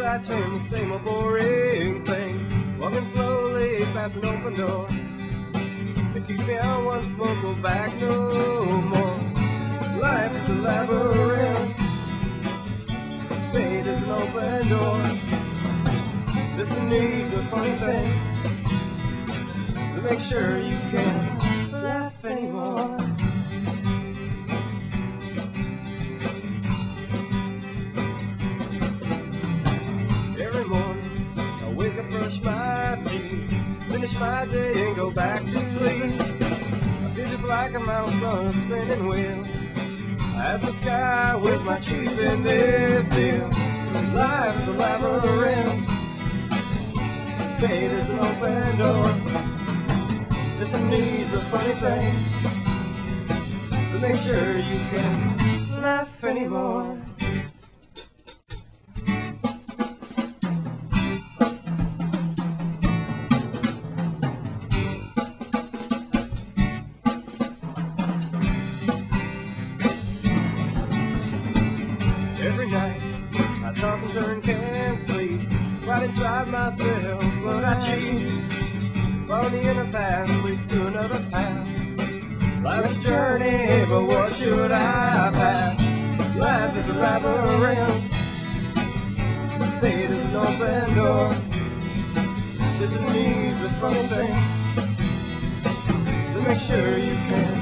I turn the same old boring thing, walking slowly past an open door. It keeps me on one smoke, go back no more. Life is a labyrinth, fate is an open door. This needs a funny thing to make sure you can't laugh anymore. Every morning I wake up, brush my teeth, finish my day and go back to sleep. I feel just like a mouse on a spinning wheel, as the sky with my cheeks in this deal. Life is a labyrinth, fate is an open door. This needs a funny thing to make sure you can laugh anymore. Every night I toss and turn, can't sleep, right inside myself, but I cheat. Follow the inner path leads to another path. Life's a journey, but what should I pass? Life is a labyrinth, fate is an open door. This needs a funny thing to make sure you can